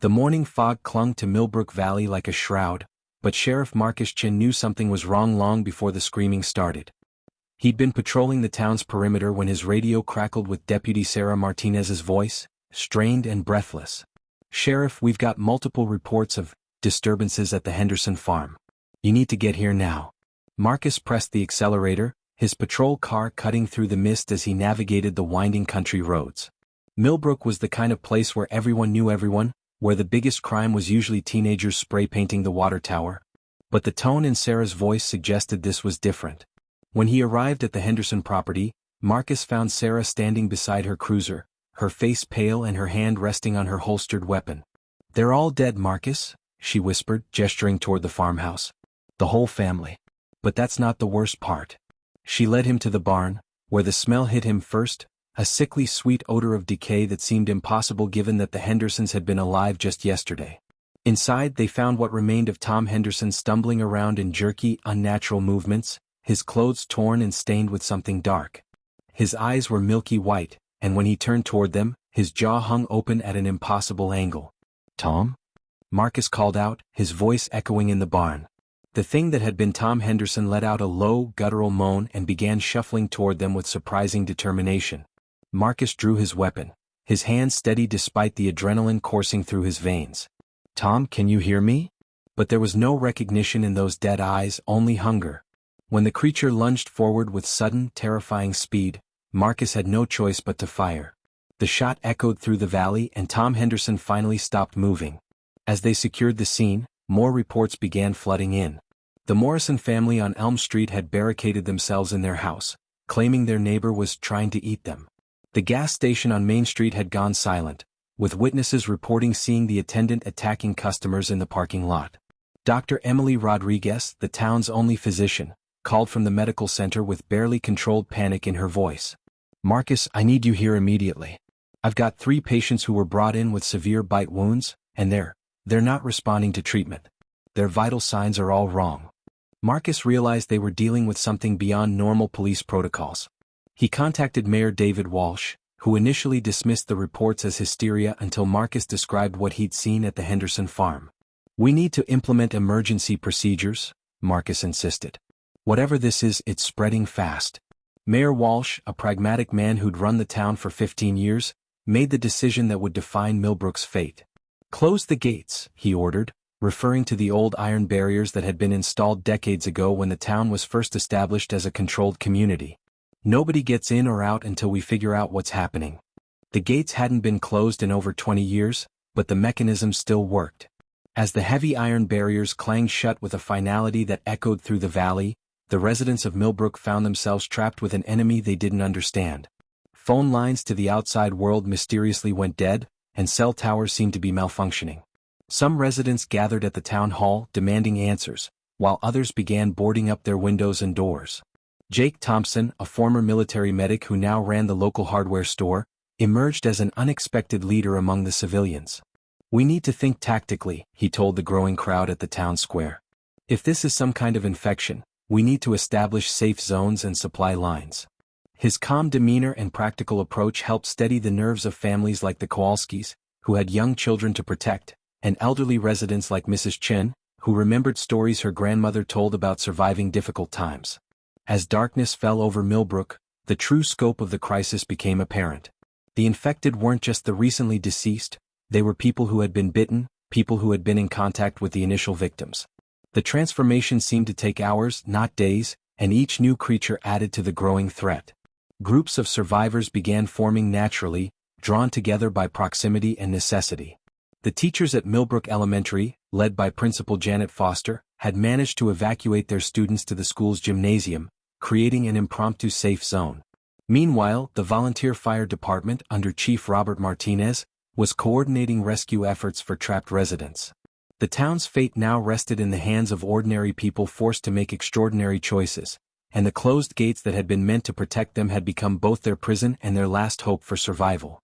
The morning fog clung to Millbrook Valley like a shroud, but Sheriff Marcus Chin knew something was wrong long before the screaming started. He'd been patrolling the town's perimeter when his radio crackled with Deputy Sarah Martinez's voice, strained and breathless. "Sheriff, we've got multiple reports of disturbances at the Henderson farm. You need to get here now." Marcus pressed the accelerator, his patrol car cutting through the mist as he navigated the winding country roads. Millbrook was the kind of place where everyone knew everyone, where the biggest crime was usually teenagers spray painting the water tower. But the tone in Sarah's voice suggested this was different. When he arrived at the Henderson property, Marcus found Sarah standing beside her cruiser, her face pale and her hand resting on her holstered weapon. "They're all dead, Marcus," she whispered, gesturing toward the farmhouse. "The whole family. But that's not the worst part." She led him to the barn, where the smell hit him first, a sickly sweet odor of decay that seemed impossible given that the Hendersons had been alive just yesterday. Inside they found what remained of Tom Henderson stumbling around in jerky, unnatural movements, his clothes torn and stained with something dark. His eyes were milky white, and when he turned toward them, his jaw hung open at an impossible angle. "Tom?" Marcus called out, his voice echoing in the barn. The thing that had been Tom Henderson let out a low, guttural moan and began shuffling toward them with surprising determination. Marcus drew his weapon, his hand steady despite the adrenaline coursing through his veins. "Tom, can you hear me?" But there was no recognition in those dead eyes, only hunger. When the creature lunged forward with sudden, terrifying speed, Marcus had no choice but to fire. The shot echoed through the valley and Tom Henderson finally stopped moving. As they secured the scene, more reports began flooding in. The Morrison family on Elm Street had barricaded themselves in their house, claiming their neighbor was trying to eat them. The gas station on Main Street had gone silent, with witnesses reporting seeing the attendant attacking customers in the parking lot. Dr. Emily Rodriguez, the town's only physician, called from the medical center with barely controlled panic in her voice. "Marcus, I need you here immediately. I've got 3 patients who were brought in with severe bite wounds, and they're not responding to treatment. Their vital signs are all wrong." Marcus realized they were dealing with something beyond normal police protocols. He contacted Mayor David Walsh, who initially dismissed the reports as hysteria until Marcus described what he'd seen at the Henderson farm. "We need to implement emergency procedures," Marcus insisted. "Whatever this is, it's spreading fast." Mayor Walsh, a pragmatic man who'd run the town for 15 years, made the decision that would define Millbrook's fate. "Close the gates," he ordered, referring to the old iron barriers that had been installed decades ago when the town was first established as a controlled community. "Nobody gets in or out until we figure out what's happening." The gates hadn't been closed in over 20 years, but the mechanism still worked. As the heavy iron barriers clanged shut with a finality that echoed through the valley, the residents of Millbrook found themselves trapped with an enemy they didn't understand. Phone lines to the outside world mysteriously went dead, and cell towers seemed to be malfunctioning. Some residents gathered at the town hall demanding answers, while others began boarding up their windows and doors. Jake Thompson, a former military medic who now ran the local hardware store, emerged as an unexpected leader among the civilians. "We need to think tactically," he told the growing crowd at the town square. "If this is some kind of infection, we need to establish safe zones and supply lines." His calm demeanor and practical approach helped steady the nerves of families like the Kowalskis, who had young children to protect, and elderly residents like Mrs. Chen, who remembered stories her grandmother told about surviving difficult times. As darkness fell over Millbrook, the true scope of the crisis became apparent. The infected weren't just the recently deceased, they were people who had been bitten, people who had been in contact with the initial victims. The transformation seemed to take hours, not days, and each new creature added to the growing threat. Groups of survivors began forming naturally, drawn together by proximity and necessity. The teachers at Millbrook Elementary, led by Principal Janet Foster, had managed to evacuate their students to the school's gymnasium, creating an impromptu safe zone. Meanwhile, the volunteer fire department under Chief Robert Martinez was coordinating rescue efforts for trapped residents. The town's fate now rested in the hands of ordinary people forced to make extraordinary choices, and the closed gates that had been meant to protect them had become both their prison and their last hope for survival.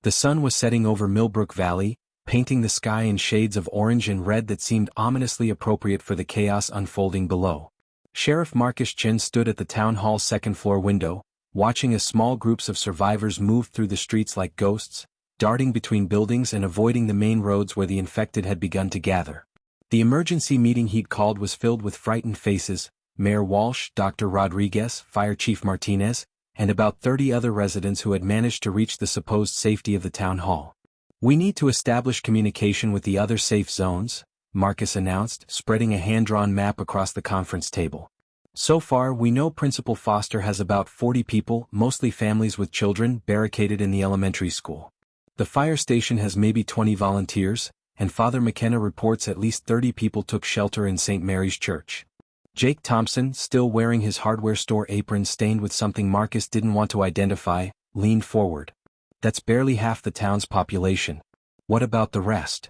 The sun was setting over Millbrook Valley, painting the sky in shades of orange and red that seemed ominously appropriate for the chaos unfolding below. Sheriff Marcus Chin stood at the town hall's second-floor window, watching as small groups of survivors moved through the streets like ghosts, darting between buildings and avoiding the main roads where the infected had begun to gather. The emergency meeting he'd called was filled with frightened faces: Mayor Walsh, Dr. Rodriguez, Fire Chief Martinez, and about 30 other residents who had managed to reach the supposed safety of the town hall. "We need to establish communication with the other safe zones," Marcus announced, spreading a hand-drawn map across the conference table. "So far, we know Principal Foster has about 40 people, mostly families with children, barricaded in the elementary school. The fire station has maybe 20 volunteers, and Father McKenna reports at least 30 people took shelter in St. Mary's Church." Jake Thompson, still wearing his hardware store apron stained with something Marcus didn't want to identify, leaned forward. "That's barely half the town's population. What about the rest?"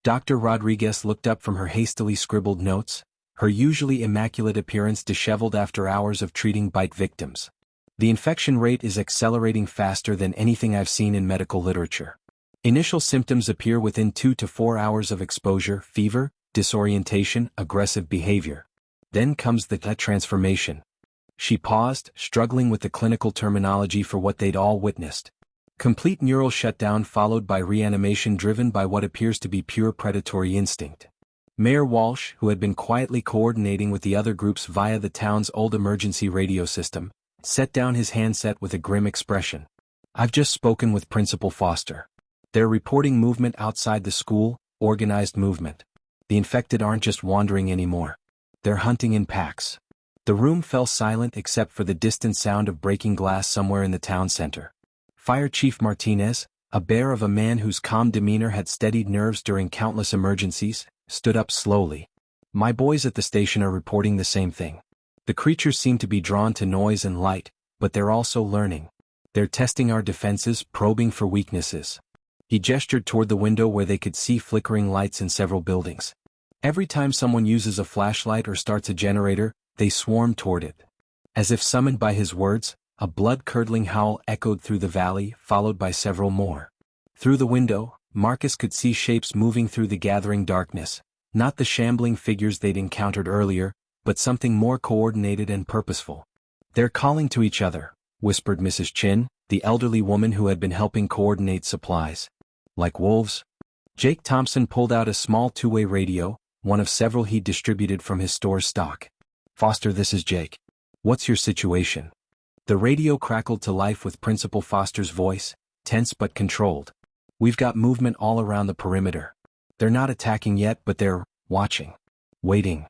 Dr. Rodriguez looked up from her hastily scribbled notes, her usually immaculate appearance disheveled after hours of treating bite victims. "The infection rate is accelerating faster than anything I've seen in medical literature. Initial symptoms appear within 2 to 4 hours of exposure: fever, disorientation, aggressive behavior. Then comes the transformation." She paused, struggling with the clinical terminology for what they'd all witnessed. "Complete neural shutdown followed by reanimation driven by what appears to be pure predatory instinct." Mayor Walsh, who had been quietly coordinating with the other groups via the town's old emergency radio system, set down his handset with a grim expression. "I've just spoken with Principal Foster. They're reporting movement outside the school, organized movement. The infected aren't just wandering anymore. They're hunting in packs." The room fell silent except for the distant sound of breaking glass somewhere in the town center. Fire Chief Martinez, a bear of a man whose calm demeanor had steadied nerves during countless emergencies, stood up slowly. "My boys at the station are reporting the same thing. The creatures seem to be drawn to noise and light, but they're also learning. They're testing our defenses, probing for weaknesses." He gestured toward the window where they could see flickering lights in several buildings. "Every time someone uses a flashlight or starts a generator, they swarm toward it." As if summoned by his words, a blood-curdling howl echoed through the valley, followed by several more. Through the window, Marcus could see shapes moving through the gathering darkness, not the shambling figures they'd encountered earlier, but something more coordinated and purposeful. "They're calling to each other," whispered Mrs. Chin, the elderly woman who had been helping coordinate supplies. "Like wolves?" Jake Thompson pulled out a small two-way radio, one of several he'd distributed from his store's stock. "Foster, this is Jake. What's your situation?" The radio crackled to life with Principal Foster's voice, tense but controlled. "We've got movement all around the perimeter. They're not attacking yet, but they're watching. Waiting."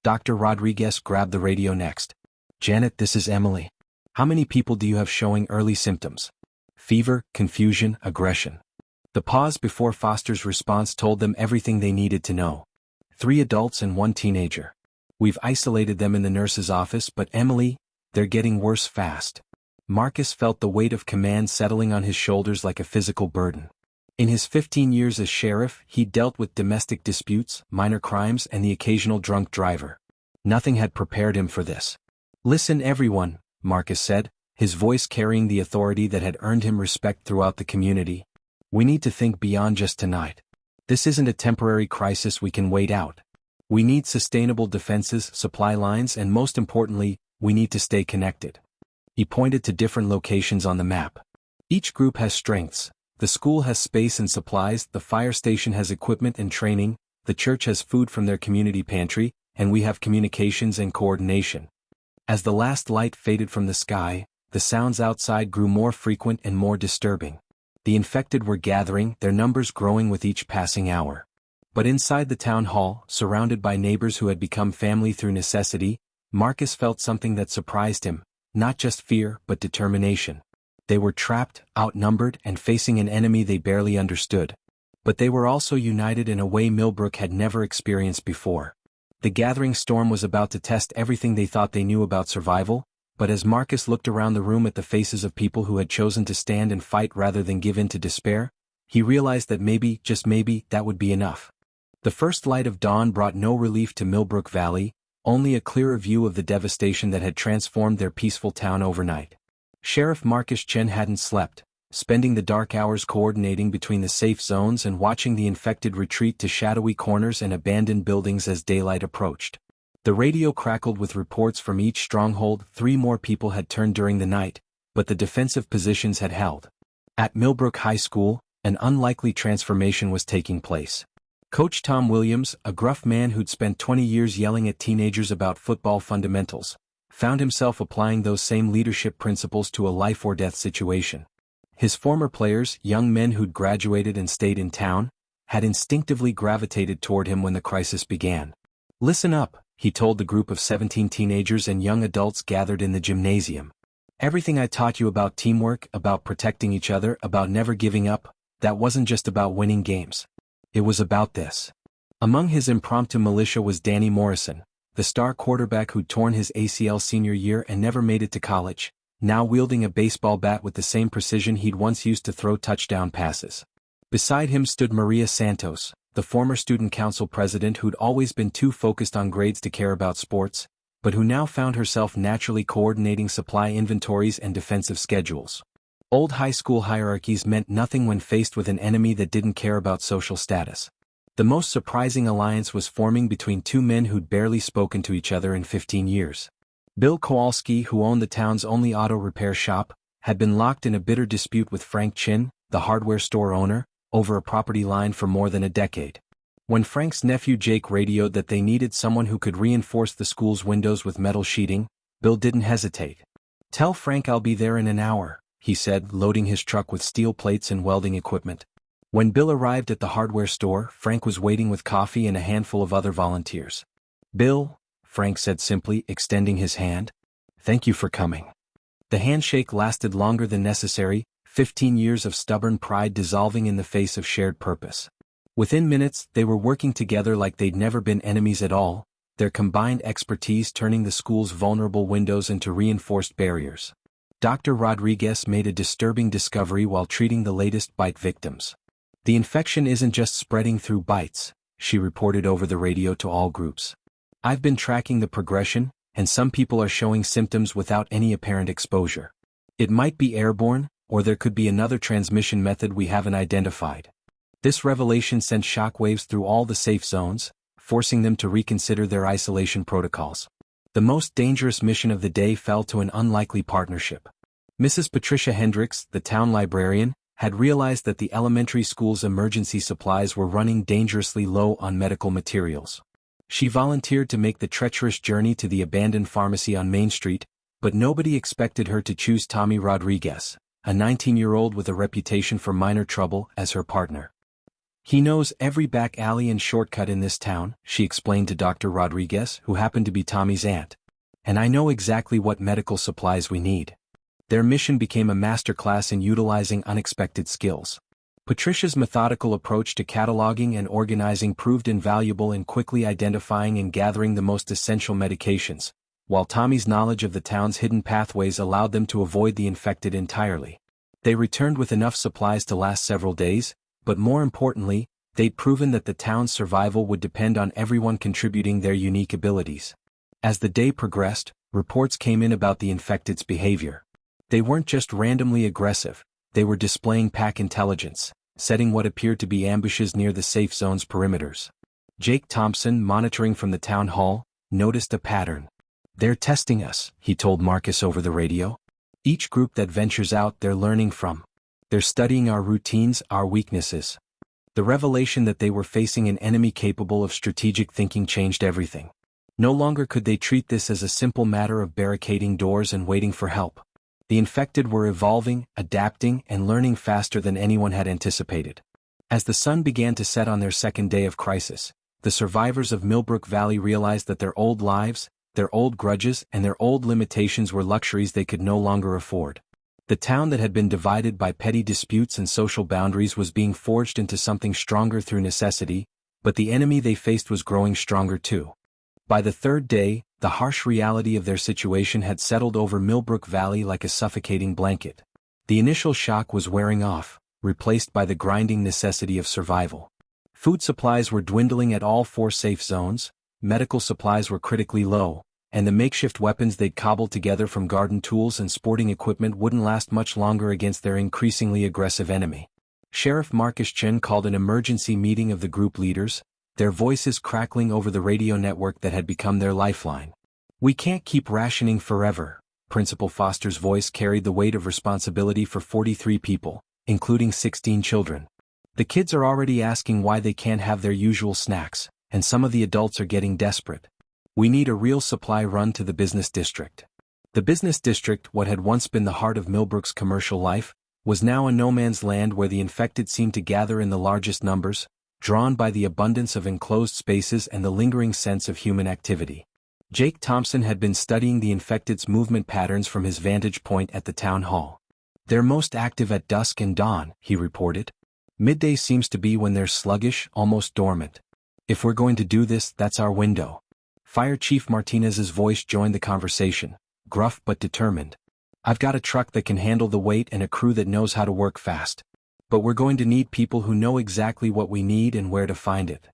Dr. Rodriguez grabbed the radio next. "Janet, this is Emily. How many people do you have showing early symptoms? Fever, confusion, aggression?" The pause before Foster's response told them everything they needed to know. 3 adults and 1 teenager. "We've isolated them in the nurse's office, but Emily, they're getting worse fast." Marcus felt the weight of command settling on his shoulders like a physical burden. In his 15 years as sheriff, he'd dealt with domestic disputes, minor crimes, and the occasional drunk driver. Nothing had prepared him for this. "Listen, everyone," Marcus said, his voice carrying the authority that had earned him respect throughout the community. "We need to think beyond just tonight. This isn't a temporary crisis we can wait out. We need sustainable defenses, supply lines, and most importantly, we need to stay connected." He pointed to different locations on the map. "Each group has strengths. The school has space and supplies, the fire station has equipment and training, the church has food from their community pantry, and we have communications and coordination." As the last light faded from the sky, the sounds outside grew more frequent and more disturbing. The infected were gathering, their numbers growing with each passing hour. But inside the town hall, surrounded by neighbors who had become family through necessity, Marcus felt something that surprised him, not just fear but determination. They were trapped, outnumbered, and facing an enemy they barely understood. But they were also united in a way Millbrook had never experienced before. The gathering storm was about to test everything they thought they knew about survival, but as Marcus looked around the room at the faces of people who had chosen to stand and fight rather than give in to despair, he realized that maybe, just maybe, that would be enough. The first light of dawn brought no relief to Millbrook Valley, only a clearer view of the devastation that had transformed their peaceful town overnight. Sheriff Marcus Chen hadn't slept, spending the dark hours coordinating between the safe zones and watching the infected retreat to shadowy corners and abandoned buildings as daylight approached. The radio crackled with reports from each stronghold. 3 more people had turned during the night, but the defensive positions had held. At Millbrook High School, An unlikely transformation was taking place. Coach Tom Williams, a gruff man who'd spent 20 years yelling at teenagers about football fundamentals, found himself applying those same leadership principles to a life-or-death situation. His former players, young men who'd graduated and stayed in town, had instinctively gravitated toward him when the crisis began. "Listen up," he told the group of 17 teenagers and young adults gathered in the gymnasium. "Everything I taught you about teamwork, about protecting each other, about never giving up, that wasn't just about winning games. It was about this." Among his impromptu militia was Danny Morrison, the star quarterback who'd torn his ACL senior year and never made it to college, now wielding a baseball bat with the same precision he'd once used to throw touchdown passes. Beside him stood Maria Santos, the former student council president who'd always been too focused on grades to care about sports, but who now found herself naturally coordinating supply inventories and defensive schedules. Old high school hierarchies meant nothing when faced with an enemy that didn't care about social status. The most surprising alliance was forming between two men who'd barely spoken to each other in 15 years. Bill Kowalski, who owned the town's only auto repair shop, had been locked in a bitter dispute with Frank Chin, the hardware store owner, over a property line for more than a decade. When Frank's nephew Jake radioed that they needed someone who could reinforce the school's windows with metal sheeting, Bill didn't hesitate. "Tell Frank I'll be there in an hour," he said, loading his truck with steel plates and welding equipment. When Bill arrived at the hardware store, Frank was waiting with coffee and a handful of other volunteers. "Bill," Frank said simply, extending his hand. "Thank you for coming." The handshake lasted longer than necessary, 15 years of stubborn pride dissolving in the face of shared purpose. Within minutes, they were working together like they'd never been enemies at all, their combined expertise turning the school's vulnerable windows into reinforced barriers. Dr. Rodriguez made a disturbing discovery while treating the latest bite victims. "The infection isn't just spreading through bites," she reported over the radio to all groups. "I've been tracking the progression, and some people are showing symptoms without any apparent exposure. It might be airborne, or there could be another transmission method we haven't identified." This revelation sent shockwaves through all the safe zones, forcing them to reconsider their isolation protocols. The most dangerous mission of the day fell to an unlikely partnership. Mrs. Patricia Hendricks, the town librarian, had realized that the elementary school's emergency supplies were running dangerously low on medical materials. She volunteered to make the treacherous journey to the abandoned pharmacy on Main Street, but nobody expected her to choose Tommy Rodriguez, a 19-year-old with a reputation for minor trouble, as her partner. "He knows every back alley and shortcut in this town," she explained to Dr. Rodriguez, who happened to be Tommy's aunt. "And I know exactly what medical supplies we need." Their mission became a masterclass in utilizing unexpected skills. Patricia's methodical approach to cataloging and organizing proved invaluable in quickly identifying and gathering the most essential medications, while Tommy's knowledge of the town's hidden pathways allowed them to avoid the infected entirely. They returned with enough supplies to last several days, but more importantly, they'd proven that the town's survival would depend on everyone contributing their unique abilities. As the day progressed, reports came in about the infected's behavior. They weren't just randomly aggressive, they were displaying pack intelligence, setting what appeared to be ambushes near the safe zone's perimeters. Jake Thompson, monitoring from the town hall, noticed a pattern. "They're testing us," he told Marcus over the radio. "Each group that ventures out, they're learning from. They're studying our routines, our weaknesses." The revelation that they were facing an enemy capable of strategic thinking changed everything. No longer could they treat this as a simple matter of barricading doors and waiting for help. The infected were evolving, adapting, and learning faster than anyone had anticipated. As the sun began to set on their second day of crisis, the survivors of Millbrook Valley realized that their old lives, their old grudges, and their old limitations were luxuries they could no longer afford. The town that had been divided by petty disputes and social boundaries was being forged into something stronger through necessity, but the enemy they faced was growing stronger too. By the third day, the harsh reality of their situation had settled over Millbrook Valley like a suffocating blanket. The initial shock was wearing off, replaced by the grinding necessity of survival. Food supplies were dwindling at all 4 safe zones, medical supplies were critically low, and the makeshift weapons they'd cobbled together from garden tools and sporting equipment wouldn't last much longer against their increasingly aggressive enemy. Sheriff Marcus Chen called an emergency meeting of the group leaders, their voices crackling over the radio network that had become their lifeline. "We can't keep rationing forever." Principal Foster's voice carried the weight of responsibility for 43 people, including 16 children. The kids are already asking why they can't have their usual snacks, and some of the adults are getting desperate. We need a real supply run to the business district. The business district, what had once been the heart of Millbrook's commercial life, was now a no-man's land where the infected seemed to gather in the largest numbers, drawn by the abundance of enclosed spaces and the lingering sense of human activity. Jake Thompson had been studying the infected's movement patterns from his vantage point at the town hall. "They're most active at dusk and dawn," he reported. "Midday seems to be when they're sluggish, almost dormant. If we're going to do this, that's our window." Fire Chief Martinez's voice joined the conversation, gruff but determined. "I've got a truck that can handle the weight and a crew that knows how to work fast. But we're going to need people who know exactly what we need and where to find it."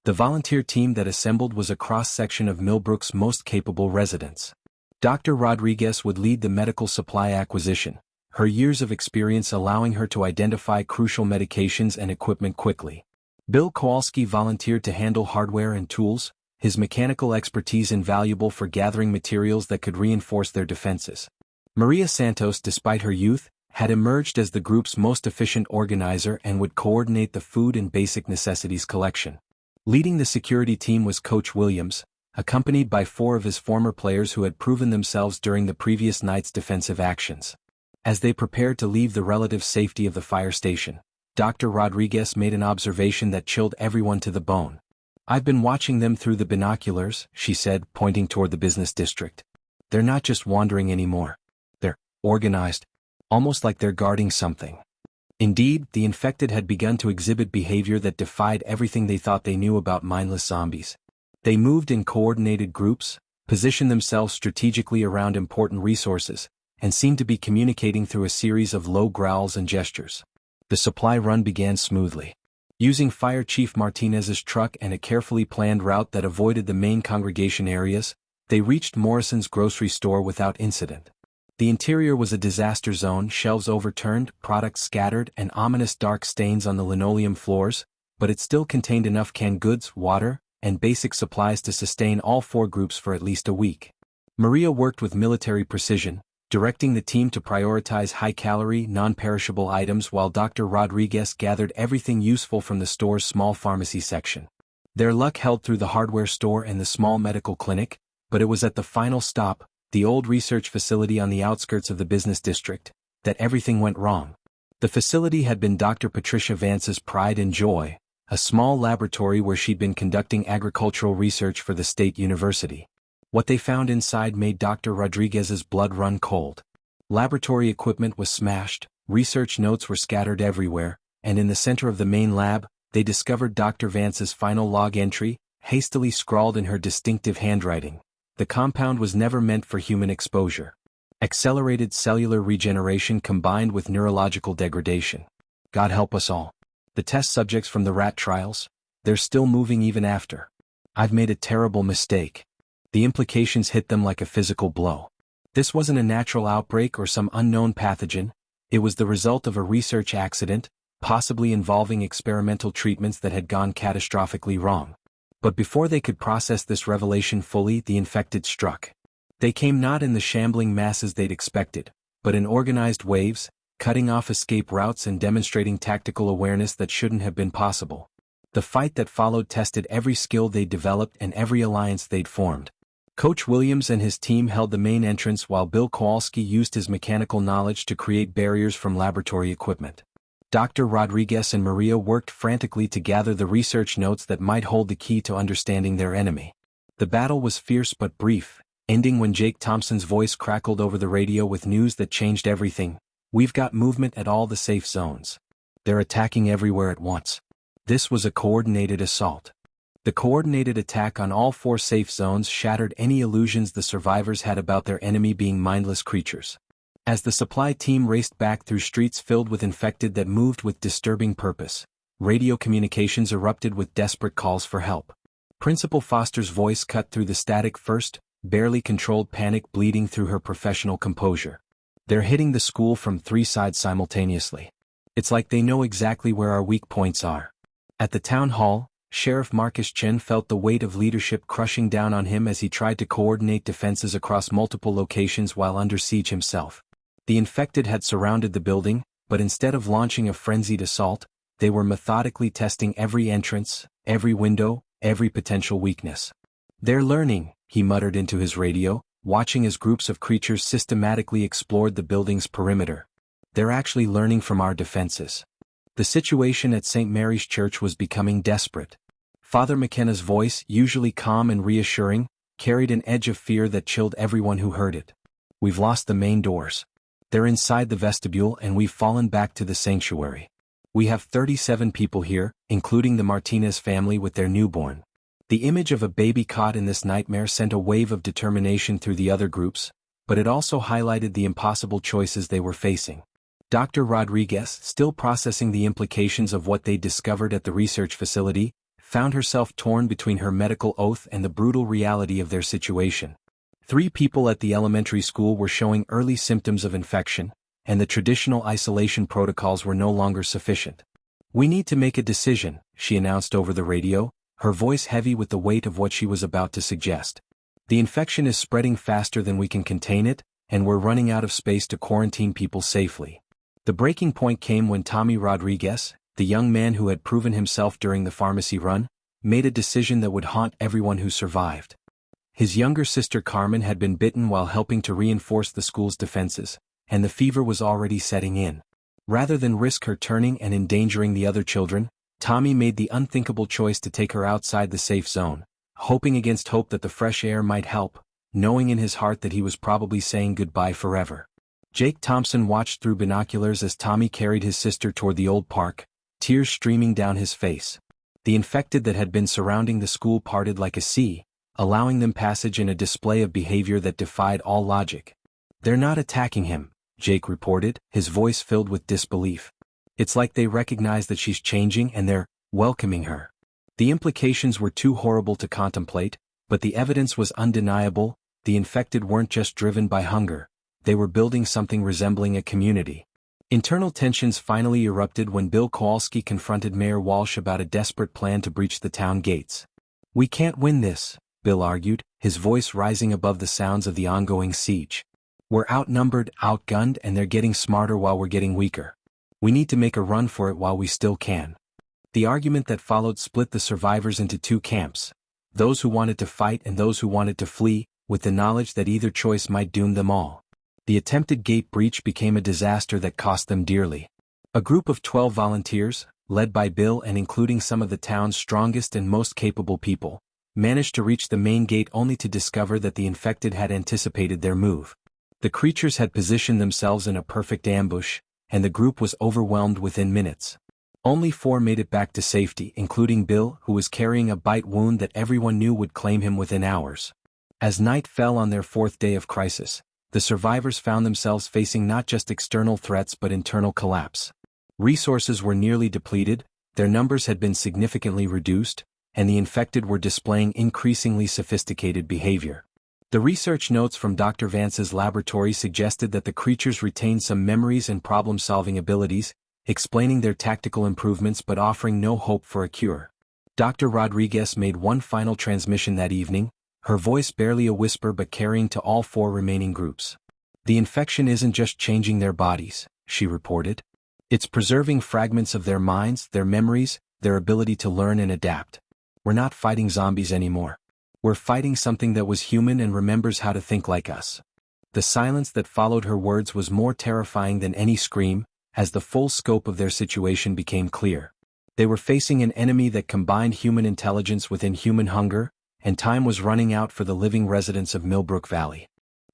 The volunteer team that assembled was a cross-section of Millbrook's most capable residents. Dr. Rodriguez would lead the medical supply acquisition, her years of experience allowing her to identify crucial medications and equipment quickly. Bill Kowalski volunteered to handle hardware and tools, his mechanical expertise invaluable for gathering materials that could reinforce their defenses. Maria Santos, despite her youth, had emerged as the group's most efficient organizer and would coordinate the food and basic necessities collection. Leading the security team was Coach Williams, accompanied by 4 of his former players who had proven themselves during the previous night's defensive actions. As they prepared to leave the relative safety of the fire station, Dr. Rodriguez made an observation that chilled everyone to the bone. "I've been watching them through the binoculars," she said, pointing toward the business district. "They're not just wandering anymore. They're organized, almost like they're guarding something." Indeed, the infected had begun to exhibit behavior that defied everything they thought they knew about mindless zombies. They moved in coordinated groups, positioned themselves strategically around important resources, and seemed to be communicating through a series of low growls and gestures. The supply run began smoothly. Using Fire Chief Martinez's truck and a carefully planned route that avoided the main congregation areas, they reached Morrison's grocery store without incident. The interior was a disaster zone, shelves overturned, products scattered, and ominous dark stains on the linoleum floors, but it still contained enough canned goods, water, and basic supplies to sustain all 4 groups for at least a week. Maria worked with military precision, directing the team to prioritize high-calorie, non-perishable items while Dr. Rodriguez gathered everything useful from the store's small pharmacy section. Their luck held through the hardware store and the small medical clinic, but it was at the final stop, the old research facility on the outskirts of the business district, that everything went wrong. The facility had been Dr. Patricia Vance's pride and joy, a small laboratory where she'd been conducting agricultural research for the state university. What they found inside made Dr. Rodriguez's blood run cold. Laboratory equipment was smashed, research notes were scattered everywhere, and in the center of the main lab, they discovered Dr. Vance's final log entry, hastily scrawled in her distinctive handwriting. The compound was never meant for human exposure. Accelerated cellular regeneration combined with neurological degradation. God help us all. The test subjects from the rat trials, they're still moving even after. I've made a terrible mistake. The implications hit them like a physical blow. This wasn't a natural outbreak or some unknown pathogen, it was the result of a research accident, possibly involving experimental treatments that had gone catastrophically wrong. But before they could process this revelation fully, the infected struck. They came not in the shambling masses they'd expected, but in organized waves, cutting off escape routes and demonstrating tactical awareness that shouldn't have been possible. The fight that followed tested every skill they'd developed and every alliance they'd formed. Coach Williams and his team held the main entrance while Bill Kowalski used his mechanical knowledge to create barriers from laboratory equipment. Dr. Rodriguez and Maria worked frantically to gather the research notes that might hold the key to understanding their enemy. The battle was fierce but brief, ending when Jake Thompson's voice crackled over the radio with news that changed everything. "We've got movement at all the safe zones. They're attacking everywhere at once." This was a coordinated assault. The coordinated attack on all 4 safe zones shattered any illusions the survivors had about their enemy being mindless creatures. As the supply team raced back through streets filled with infected that moved with disturbing purpose, radio communications erupted with desperate calls for help. Principal Foster's voice cut through the static first, barely controlled panic bleeding through her professional composure. "They're hitting the school from 3 sides simultaneously. It's like they know exactly where our weak points are." At the town hall, Sheriff Marcus Chen felt the weight of leadership crushing down on him as he tried to coordinate defenses across multiple locations while under siege himself. The infected had surrounded the building, but instead of launching a frenzied assault, They were methodically testing every entrance, every window, every potential weakness. "They're learning," he muttered into his radio, watching as groups of creatures systematically explored the building's perimeter. "They're actually learning from our defenses." The situation at St. Mary's Church was becoming desperate. Father McKenna's voice, usually calm and reassuring, carried an edge of fear that chilled everyone who heard it. "We've lost the main doors. They're inside the vestibule and we've fallen back to the sanctuary. We have 37 people here, including the Martinez family with their newborn." The image of a baby caught in this nightmare sent a wave of determination through the other groups, but it also highlighted the impossible choices they were facing. Dr. Rodriguez, still processing the implications of what they'd discovered at the research facility, found herself torn between her medical oath and the brutal reality of their situation. 3 people at the elementary school were showing early symptoms of infection, and the traditional isolation protocols were no longer sufficient. "We need to make a decision," she announced over the radio, her voice heavy with the weight of what she was about to suggest. "The infection is spreading faster than we can contain it, and we're running out of space to quarantine people safely." The breaking point came when Tommy Rodriguez, the young man who had proven himself during the pharmacy run, made a decision that would haunt everyone who survived. His younger sister Carmen had been bitten while helping to reinforce the school's defenses, and the fever was already setting in. Rather than risk her turning and endangering the other children, Tommy made the unthinkable choice to take her outside the safe zone, hoping against hope that the fresh air might help, knowing in his heart that he was probably saying goodbye forever. Jake Thompson watched through binoculars as Tommy carried his sister toward the old park, tears streaming down his face. The infected that had been surrounding the school parted like a sea, allowing them passage in a display of behavior that defied all logic. "They're not attacking him," Jake reported, his voice filled with disbelief. "It's like they recognize that she's changing and they're welcoming her." The implications were too horrible to contemplate, but the evidence was undeniable. The infected weren't just driven by hunger. They were building something resembling a community. Internal tensions finally erupted when Bill Kowalski confronted Mayor Walsh about a desperate plan to breach the town gates. "We can't win this," Bill argued, his voice rising above the sounds of the ongoing siege. "We're outnumbered, outgunned, and they're getting smarter while we're getting weaker. We need to make a run for it while we still can." The argument that followed split the survivors into 2 camps, those who wanted to fight and those who wanted to flee, with the knowledge that either choice might doom them all. The attempted gate breach became a disaster that cost them dearly. A group of 12 volunteers, led by Bill and including some of the town's strongest and most capable people, managed to reach the main gate only to discover that the infected had anticipated their move. The creatures had positioned themselves in a perfect ambush, and the group was overwhelmed within minutes. Only 4 made it back to safety, including Bill, who was carrying a bite wound that everyone knew would claim him within hours. As night fell on their 4th day of crisis, the survivors found themselves facing not just external threats but internal collapse. Resources were nearly depleted, their numbers had been significantly reduced, and the infected were displaying increasingly sophisticated behavior. The research notes from Dr. Vance's laboratory suggested that the creatures retained some memories and problem-solving abilities, explaining their tactical improvements but offering no hope for a cure. Dr. Rodriguez made one final transmission that evening, her voice barely a whisper but carrying to all 4 remaining groups. "The infection isn't just changing their bodies," she reported. "It's preserving fragments of their minds, their memories, their ability to learn and adapt. We're not fighting zombies anymore. We're fighting something that was human and remembers how to think like us." The silence that followed her words was more terrifying than any scream, as the full scope of their situation became clear. They were facing an enemy that combined human intelligence with inhuman hunger, and time was running out for the living residents of Millbrook Valley.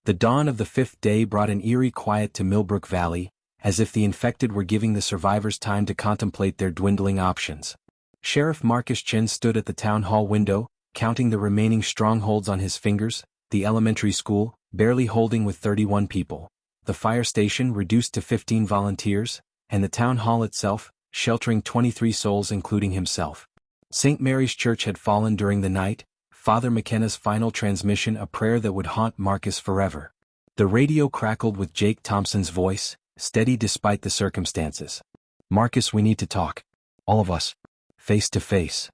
The dawn of the 5th day brought an eerie quiet to Millbrook Valley, as if the infected were giving the survivors time to contemplate their dwindling options. Sheriff Marcus Chin stood at the town hall window, counting the remaining strongholds on his fingers, the elementary school, barely holding with 31 people, the fire station reduced to 15 volunteers, and the town hall itself, sheltering 23 souls including himself. St. Mary's Church had fallen during the night, Father McKenna's final transmission a prayer that would haunt Marcus forever. The radio crackled with Jake Thompson's voice, steady despite the circumstances. "Marcus, we need to talk. All of us. Face to face."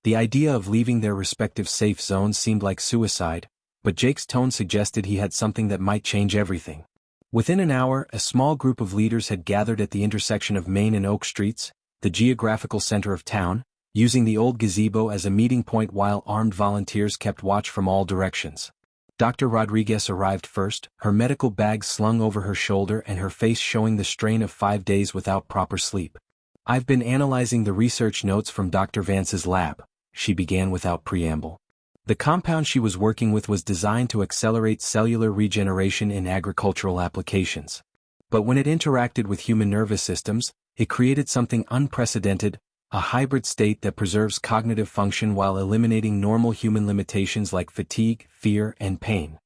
The idea of leaving their respective safe zones seemed like suicide, but Jake's tone suggested he had something that might change everything. Within an hour, a small group of leaders had gathered at the intersection of Main and Oak Streets, the geographical center of town, using the old gazebo as a meeting point while armed volunteers kept watch from all directions. Dr. Rodriguez arrived first, her medical bag slung over her shoulder and her face showing the strain of 5 days without proper sleep. "I've been analyzing the research notes from Dr. Vance's lab," she began without preamble. The compound she was working with was designed to accelerate cellular regeneration in agricultural applications. But when it interacted with human nervous systems, it created something unprecedented, a hybrid state that preserves cognitive function while eliminating normal human limitations like fatigue, fear, and pain.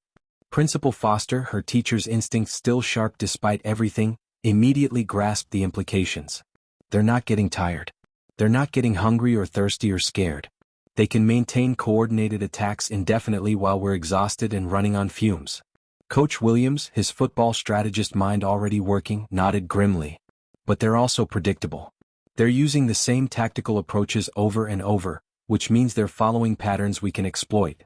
Principal Foster, her teacher's instincts still sharp despite everything, immediately grasped the implications. They're not getting tired. They're not getting hungry or thirsty or scared. They can maintain coordinated attacks indefinitely while we're exhausted and running on fumes. Coach Williams, his football strategist mind already working, nodded grimly. But they're also predictable. They're using the same tactical approaches over and over, which means they're following patterns we can exploit.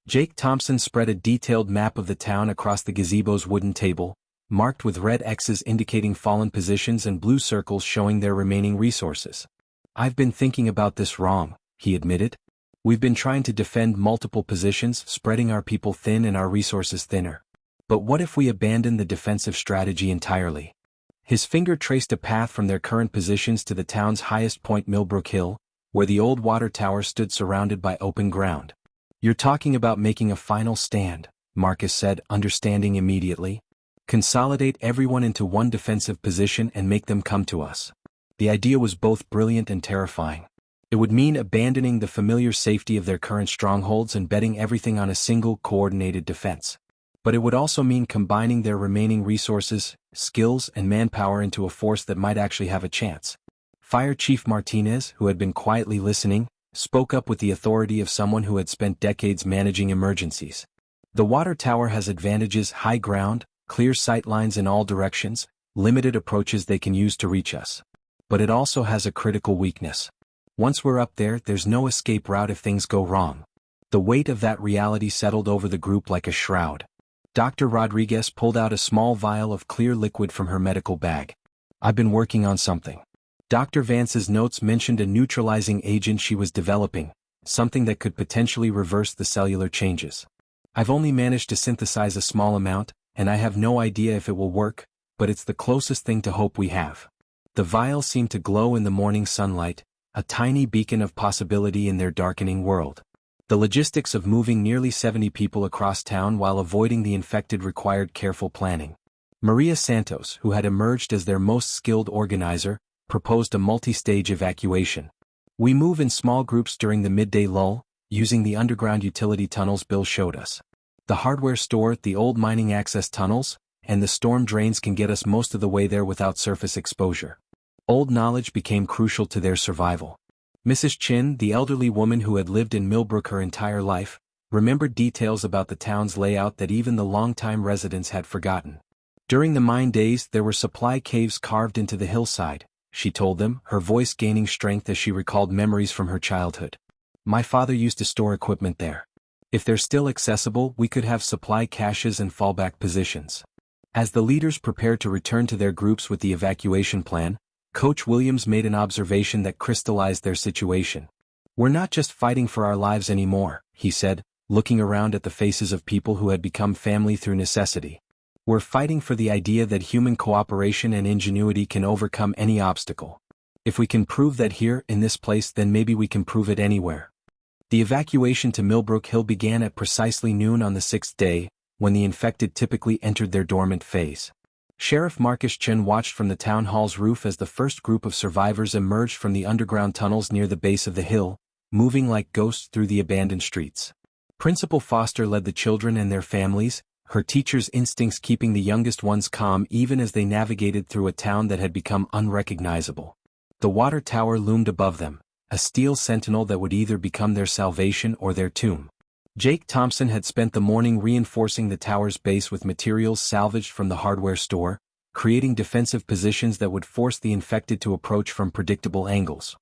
Jake Thompson spread a detailed map of the town across the gazebo's wooden table, marked with red X's indicating fallen positions and blue circles showing their remaining resources. "I've been thinking about this wrong," he admitted. "We've been trying to defend multiple positions, spreading our people thin and our resources thinner. But what if we abandon the defensive strategy entirely?" His finger traced a path from their current positions to the town's highest point, Millbrook Hill, where the old water tower stood surrounded by open ground. "You're talking about making a final stand," Marcus said, understanding immediately. "Consolidate everyone into one defensive position and make them come to us." The idea was both brilliant and terrifying. It would mean abandoning the familiar safety of their current strongholds and betting everything on a single, coordinated defense. But it would also mean combining their remaining resources, skills, and manpower into a force that might actually have a chance. Fire Chief Martinez, who had been quietly listening, spoke up with the authority of someone who had spent decades managing emergencies. "The water tower has advantages: high ground, clear sight lines in all directions, limited approaches they can use to reach us. But it also has a critical weakness. Once we're up there, there's no escape route if things go wrong." The weight of that reality settled over the group like a shroud. Dr. Rodriguez pulled out a small vial of clear liquid from her medical bag. "I've been working on something." Dr. Vance's notes mentioned a neutralizing agent she was developing, something that could potentially reverse the cellular changes. "I've only managed to synthesize a small amount, and I have no idea if it will work, but it's the closest thing to hope we have." The vial seemed to glow in the morning sunlight, a tiny beacon of possibility in their darkening world. The logistics of moving nearly 70 people across town while avoiding the infected required careful planning. Maria Santos, who had emerged as their most skilled organizer, proposed a multi-stage evacuation. "We move in small groups during the midday lull, using the underground utility tunnels Bill showed us. The hardware store, the old mining access tunnels, and the storm drains can get us most of the way there without surface exposure." Old knowledge became crucial to their survival. Mrs. Chin, the elderly woman who had lived in Millbrook her entire life, remembered details about the town's layout that even the longtime residents had forgotten. During the mine days, there were supply caves carved into the hillside, she told them, her voice gaining strength as she recalled memories from her childhood. "My father used to store equipment there. If they're still accessible, we could have supply caches and fallback positions." As the leaders prepared to return to their groups with the evacuation plan, Coach Williams made an observation that crystallized their situation. "We're not just fighting for our lives anymore," he said, looking around at the faces of people who had become family through necessity. "We're fighting for the idea that human cooperation and ingenuity can overcome any obstacle. If we can prove that here, in this place, then maybe we can prove it anywhere." The evacuation to Millbrook Hill began at precisely noon on the 6th day, when the infected typically entered their dormant phase. Sheriff Marcus Chen watched from the town hall's roof as the first group of survivors emerged from the underground tunnels near the base of the hill, moving like ghosts through the abandoned streets. Principal Foster led the children and their families, her teacher's instincts keeping the youngest ones calm even as they navigated through a town that had become unrecognizable. The water tower loomed above them, a steel sentinel that would either become their salvation or their tomb. Jake Thompson had spent the morning reinforcing the tower's base with materials salvaged from the hardware store, creating defensive positions that would force the infected to approach from predictable angles.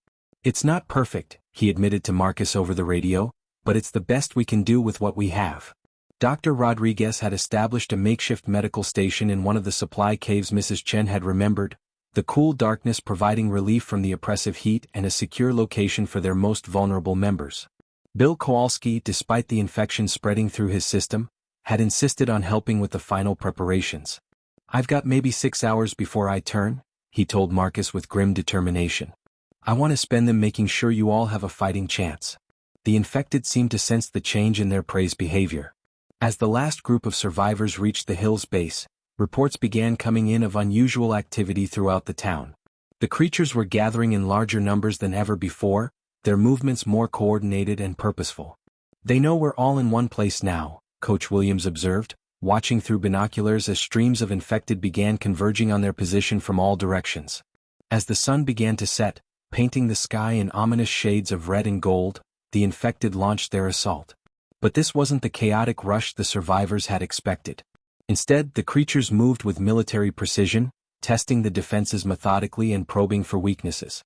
"It's not perfect," he admitted to Marcus over the radio, "but it's the best we can do with what we have." Dr. Rodriguez had established a makeshift medical station in one of the supply caves Mrs. Chen had remembered, the cool darkness providing relief from the oppressive heat and a secure location for their most vulnerable members. Bill Kowalski, despite the infection spreading through his system, had insisted on helping with the final preparations. "I've got maybe 6 hours before I turn," he told Marcus with grim determination. "I want to spend them making sure you all have a fighting chance." The infected seemed to sense the change in their prey's behavior. As the last group of survivors reached the hill's base, reports began coming in of unusual activity throughout the town. The creatures were gathering in larger numbers than ever before, their movements more coordinated and purposeful. "They know we're all in one place now," Coach Williams observed, watching through binoculars as streams of infected began converging on their position from all directions. As the sun began to set, painting the sky in ominous shades of red and gold, the infected launched their assault. But this wasn't the chaotic rush the survivors had expected. Instead, the creatures moved with military precision, testing the defenses methodically and probing for weaknesses.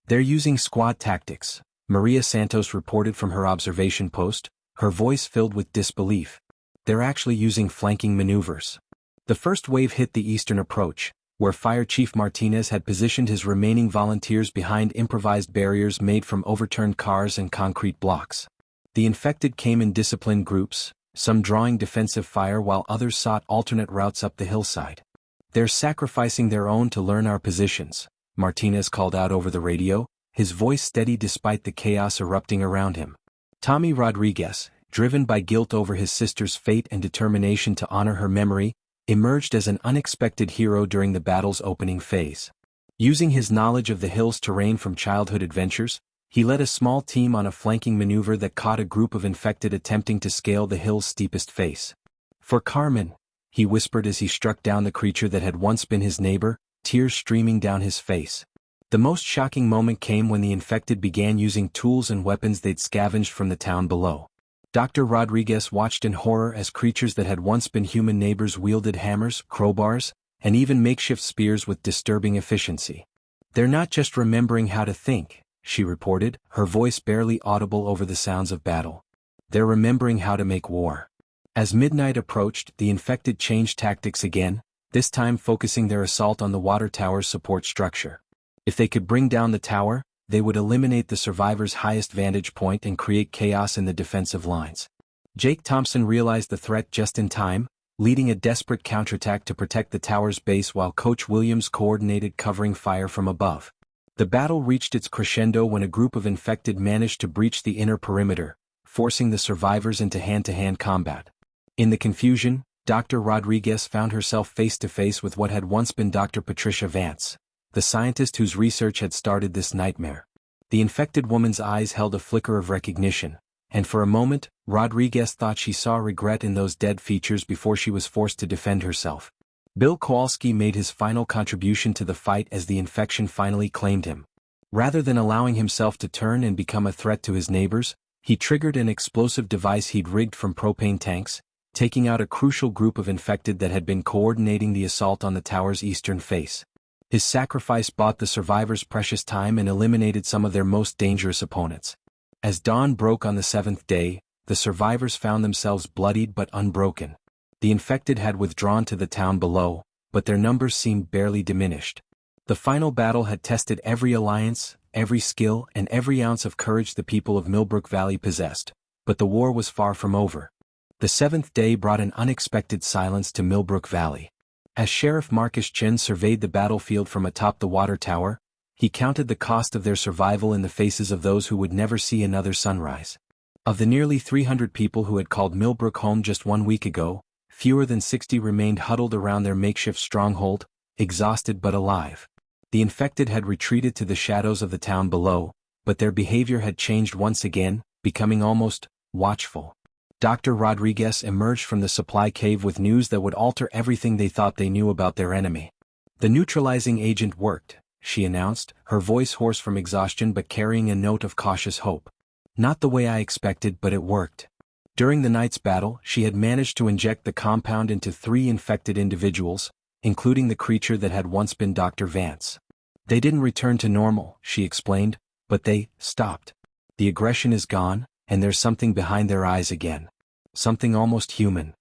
"They're using squad tactics," Maria Santos reported from her observation post, her voice filled with disbelief. "They're actually using flanking maneuvers." The first wave hit the eastern approach, where Fire Chief Martinez had positioned his remaining volunteers behind improvised barriers made from overturned cars and concrete blocks. The infected came in disciplined groups, some drawing defensive fire while others sought alternate routes up the hillside. "They're sacrificing their own to learn our positions," Martinez called out over the radio, his voice steady despite the chaos erupting around him. Tommy Rodriguez, driven by guilt over his sister's fate and determination to honor her memory, emerged as an unexpected hero during the battle's opening phase. Using his knowledge of the hill's terrain from childhood adventures, he led a small team on a flanking maneuver that caught a group of infected attempting to scale the hill's steepest face. "For Carmen," he whispered as he struck down the creature that had once been his neighbor, tears streaming down his face. The most shocking moment came when the infected began using tools and weapons they'd scavenged from the town below. Dr. Rodriguez watched in horror as creatures that had once been human neighbors wielded hammers, crowbars, and even makeshift spears with disturbing efficiency. "They're not just remembering how to think," she reported, her voice barely audible over the sounds of battle. "They're remembering how to make war." As midnight approached, the infected changed tactics again, this time focusing their assault on the water tower's support structure. If they could bring down the tower, they would eliminate the survivors' highest vantage point and create chaos in the defensive lines. Jake Thompson realized the threat just in time, leading a desperate counterattack to protect the tower's base while Coach Williams coordinated covering fire from above. The battle reached its crescendo when a group of infected managed to breach the inner perimeter, forcing the survivors into hand-to-hand combat. In the confusion, Dr. Rodriguez found herself face-to-face with what had once been Dr. Patricia Vance, the scientist whose research had started this nightmare. The infected woman's eyes held a flicker of recognition, and for a moment, Rodriguez thought she saw regret in those dead features before she was forced to defend herself. Bill Kowalski made his final contribution to the fight as the infection finally claimed him. Rather than allowing himself to turn and become a threat to his neighbors, he triggered an explosive device he'd rigged from propane tanks, taking out a crucial group of infected that had been coordinating the assault on the tower's eastern face. His sacrifice bought the survivors precious time and eliminated some of their most dangerous opponents. As dawn broke on the 7th day, the survivors found themselves bloodied but unbroken. The infected had withdrawn to the town below, but their numbers seemed barely diminished. The final battle had tested every alliance, every skill, and every ounce of courage the people of Millbrook Valley possessed, but the war was far from over. The 7th day brought an unexpected silence to Millbrook Valley. As Sheriff Marcus Chen surveyed the battlefield from atop the water tower, he counted the cost of their survival in the faces of those who would never see another sunrise. Of the nearly 300 people who had called Millbrook home just 1 week ago, fewer than 60 remained huddled around their makeshift stronghold, exhausted but alive. The infected had retreated to the shadows of the town below, but their behavior had changed once again, becoming almost watchful. Dr. Rodriguez emerged from the supply cave with news that would alter everything they thought they knew about their enemy. "The neutralizing agent worked," she announced, her voice hoarse from exhaustion but carrying a note of cautious hope. "Not the way I expected, but it worked." During the night's battle, she had managed to inject the compound into 3 infected individuals, including the creature that had once been Dr. Vance. "They didn't return to normal," she explained, "but they stopped. The aggression is gone, and there's something behind their eyes again. Something almost human."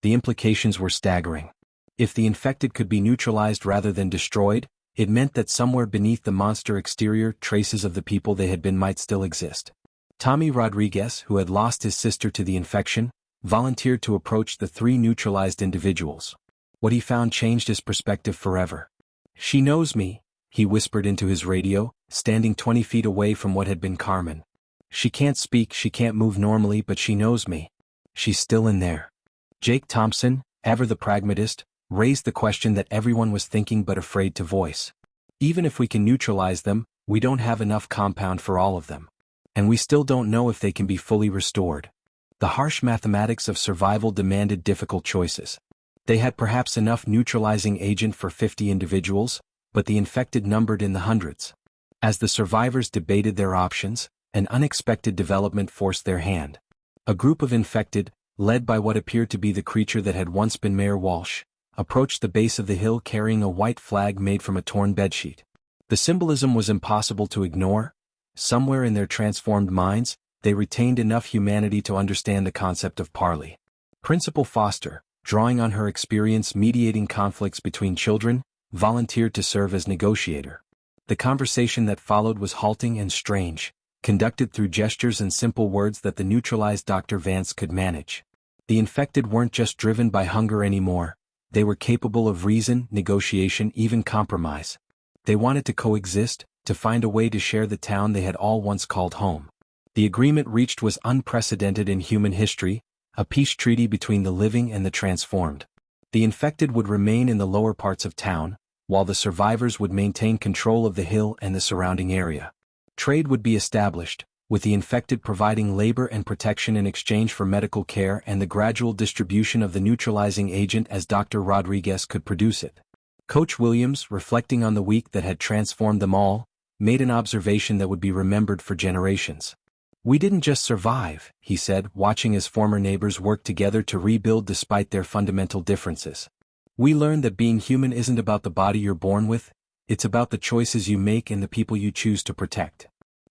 The implications were staggering. If the infected could be neutralized rather than destroyed, It meant that somewhere beneath the monster exterior traces of the people they had been might still exist. Tommy Rodriguez, who had lost his sister to the infection, volunteered to approach the 3 neutralized individuals. What he found changed his perspective forever. "She knows me," he whispered into his radio, standing 20 feet away from what had been Carmen. "She can't speak, she can't move normally, but she knows me. She's still in there." Jake Thompson, ever the pragmatist, raised the question that everyone was thinking but afraid to voice. "Even if we can neutralize them, we don't have enough compound for all of them. And we still don't know if they can be fully restored." The harsh mathematics of survival demanded difficult choices. They had perhaps enough neutralizing agent for 50 individuals, but the infected numbered in the hundreds. As the survivors debated their options, an unexpected development forced their hand. A group of infected, led by what appeared to be the creature that had once been Mayor Walsh, approached the base of the hill carrying a white flag made from a torn bedsheet. The symbolism was impossible to ignore. Somewhere in their transformed minds, they retained enough humanity to understand the concept of parley. Principal Foster, drawing on her experience mediating conflicts between children, volunteered to serve as negotiator. The conversation that followed was halting and strange, conducted through gestures and simple words that the neutralized Dr. Vance could manage. The infected weren't just driven by hunger anymore, they were capable of reason, negotiation, even compromise. They wanted to coexist, to find a way to share the town they had all once called home. The agreement reached was unprecedented in human history, a peace treaty between the living and the transformed. The infected would remain in the lower parts of town, while the survivors would maintain control of the hill and the surrounding area. Trade would be established, with the infected providing labor and protection in exchange for medical care and the gradual distribution of the neutralizing agent as Dr. Rodriguez could produce it. Coach Williams, reflecting on the week that had transformed them all, made an observation that would be remembered for generations. "We didn't just survive," he said, watching his former neighbors work together to rebuild despite their fundamental differences. "We learned that being human isn't about the body you're born with, it's about the choices you make and the people you choose to protect."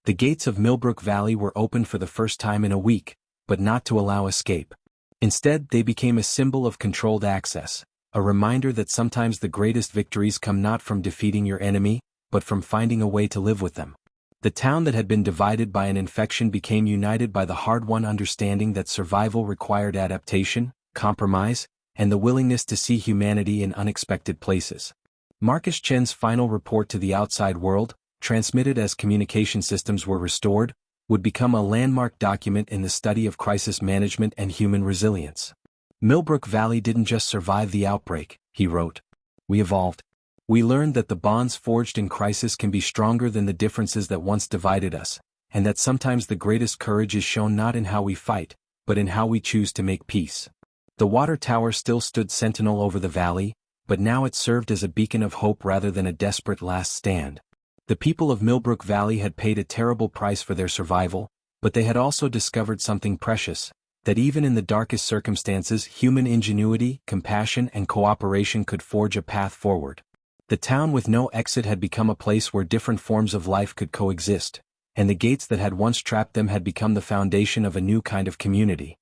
The gates of Millbrook Valley were opened for the first time in a week, but not to allow escape. Instead, they became a symbol of controlled access, a reminder that sometimes the greatest victories come not from defeating your enemy, but from finding a way to live with them. The town that had been divided by an infection became united by the hard-won understanding that survival required adaptation, compromise, and the willingness to see humanity in unexpected places. Marcus Chen's final report to the outside world, transmitted as communication systems were restored, would become a landmark document in the study of crisis management and human resilience. "Millbrook Valley didn't just survive the outbreak," he wrote. "We evolved. We learned that the bonds forged in crisis can be stronger than the differences that once divided us, and that sometimes the greatest courage is shown not in how we fight, but in how we choose to make peace." The water tower still stood sentinel over the valley, but now it served as a beacon of hope rather than a desperate last stand. The people of Millbrook Valley had paid a terrible price for their survival, but they had also discovered something precious, that even in the darkest circumstances human ingenuity, compassion and cooperation could forge a path forward. The town with no exit had become a place where different forms of life could coexist, and the gates that had once trapped them had become the foundation of a new kind of community.